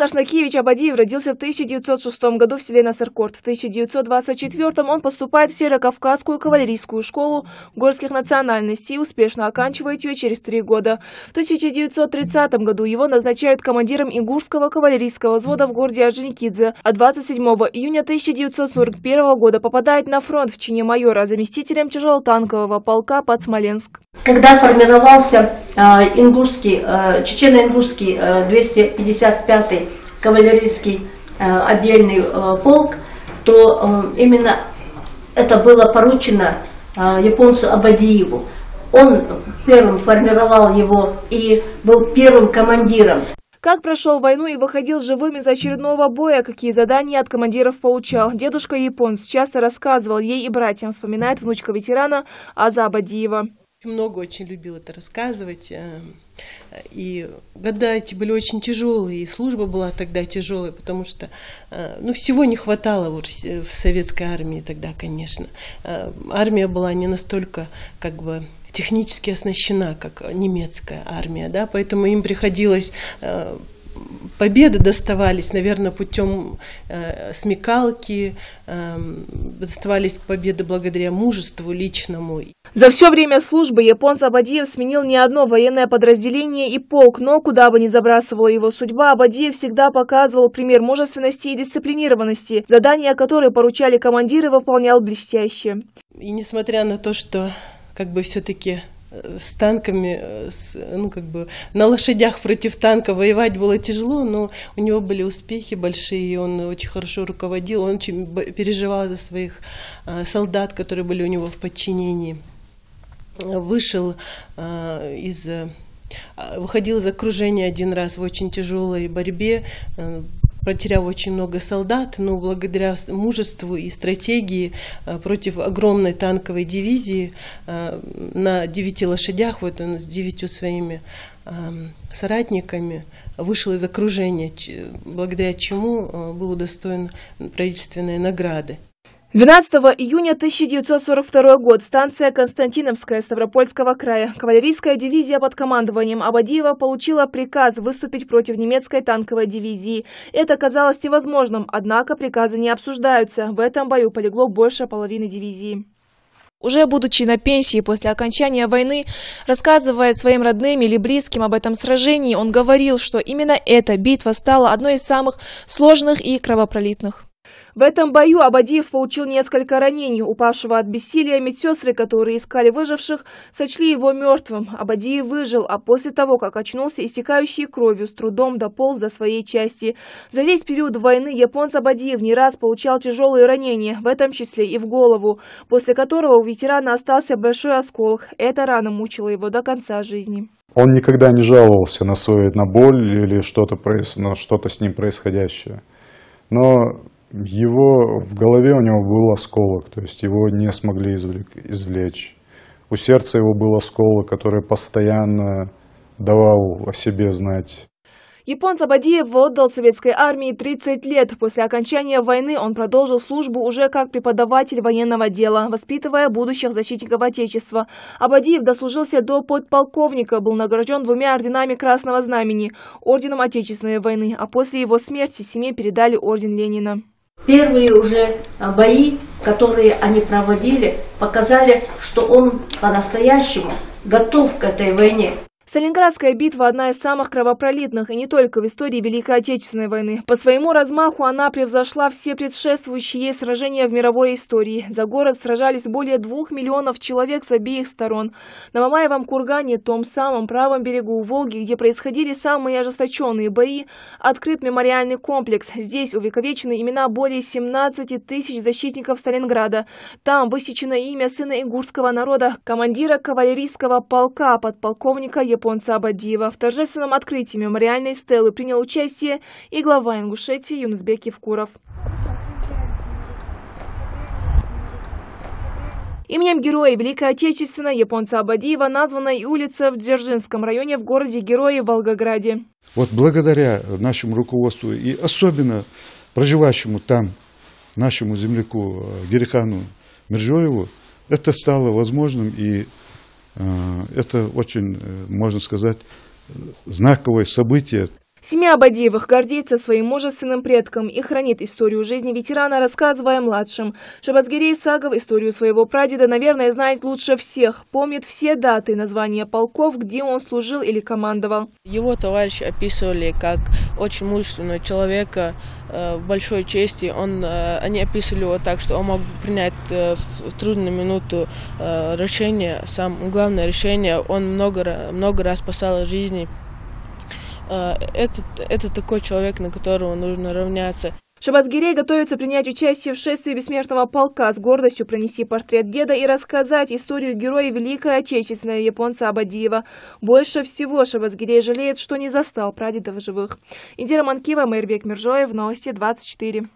Ашнакиевич Абадиев родился в 1906 году в селе Насыркорт. В 1924 он поступает в Северокавказскую кавалерийскую школу горских национальностей и успешно оканчивает ее через 3 года. В 1930 году его назначают командиром Ингушского кавалерийского взвода в городе Орджоникидзе, а 27 июня 1941 года попадает на фронт в чине майора заместителем тяжелотанкового полка под Смоленск. Когда формировался чечено-ингушский 255-й кавалерийский отдельный полк, то именно это было поручено японцу Абадиеву. Он первым формировал его и был первым командиром. Как прошел войну и выходил живым из очередного боя, какие задания от командиров получал. Дедушка японец часто рассказывал ей и братьям, вспоминает внучка ветерана Аза Абадиева. Много очень любил это рассказывать, и года эти были очень тяжелые, и служба была тогда тяжелая, потому что всего не хватало в советской армии тогда, конечно. Армия была не настолько технически оснащена, как немецкая армия, да, поэтому им приходилось... Победы доставались, наверное, путем смекалки, доставались победы благодаря мужеству личному. За все время службы японец Абадиев сменил не одно военное подразделение и полк, но куда бы ни забрасывала его судьба, Абадиев всегда показывал пример мужественности и дисциплинированности. Задания, которые поручали командиры, выполнял блестяще. И несмотря на то, что все-таки с танками, на лошадях против танка воевать было тяжело, но у него были успехи большие, он очень хорошо руководил, он очень переживал за своих солдат, которые были у него в подчинении. Выходил из окружения один раз в очень тяжелой борьбе, потеряв очень много солдат, но благодаря мужеству и стратегии против огромной танковой дивизии на 9 лошадях, вот он с 9 своими соратниками вышел из окружения, благодаря чему был удостоен правительственной награды. 12 июня 1942 год. Станция Константиновская Ставропольского края. Кавалерийская дивизия под командованием Абадиева получила приказ выступить против немецкой танковой дивизии. Это казалось невозможным, однако приказы не обсуждаются. В этом бою полегло больше половины дивизии. Уже будучи на пенсии после окончания войны, рассказывая своим родным или близким об этом сражении, он говорил, что именно эта битва стала одной из самых сложных и кровопролитных. В этом бою Абадиев получил несколько ранений. Упавшего от бессилия медсестры, которые искали выживших, сочли его мертвым. Абадиев выжил, а после того, как очнулся истекающей кровью, с трудом дополз до своей части. За весь период войны японец Абадиев не раз получал тяжелые ранения, в этом числе и в голову, после которого у ветерана остался большой осколок. Эта рана мучила его до конца жизни. Он никогда не жаловался на боль или что-то с ним происходящее. Но в голове у него был осколок, то есть его не смогли извлечь. У сердца его был осколок, который постоянно давал о себе знать. Японец Абадиев отдал советской армии 30 лет. После окончания войны он продолжил службу уже как преподаватель военного дела, воспитывая будущих защитников Отечества. Абадиев дослужился до подполковника, был награжден 2 орденами Красного Знамени, орденом Отечественной войны, а после его смерти семье передали орден Ленина. Первые уже бои, которые они проводили, показали, что он по-настоящему готов к этой войне. Сталинградская битва – одна из самых кровопролитных, и не только в истории Великой Отечественной войны. По своему размаху она превзошла все предшествующие ей сражения в мировой истории. За город сражались более 2 миллионов человек с обеих сторон. На Мамаевом кургане, том самом правом берегу Волги, где происходили самые ожесточенные бои, открыт мемориальный комплекс. Здесь увековечены имена более 17 тысяч защитников Сталинграда. Там высечено имя сына ингушского народа, командира кавалерийского полка, подполковника японца Абадиева. В торжественном открытии мемориальной стелы принял участие и глава Ингушетии Юнусбек Евкуров. Именем героя Великой Отечественной японца Абадиева названа и улица в Дзержинском районе в городе-герое Волгограде. Вот благодаря нашему руководству и особенно проживающему там нашему земляку Герихану Мержоеву это стало возможным, и это очень, можно сказать, знаковое событие. Семья Абадиевых гордится своим мужественным предком и хранит историю жизни ветерана, рассказывая младшим. Шабазгерей Исагов историю своего прадеда, наверное, знает лучше всех. Помнит все даты, названия полков, где он служил или командовал. Его товарищи описывали как очень мужественного человека, большой чести. Они описывали его так, что он мог принять в трудную минуту решение, главное решение. Он много раз спасал жизни. Это такой человек, на которого нужно равняться. Шабазгерей готовится принять участие в шествии бессмертного полка, с гордостью пронести портрет деда и рассказать историю героя Великой Отечественной японца Абадиева. Больше всего Шабазгерей жалеет, что не застал прадедов живых. Индира Манкива, Майрбек Миржоев, Новости 24.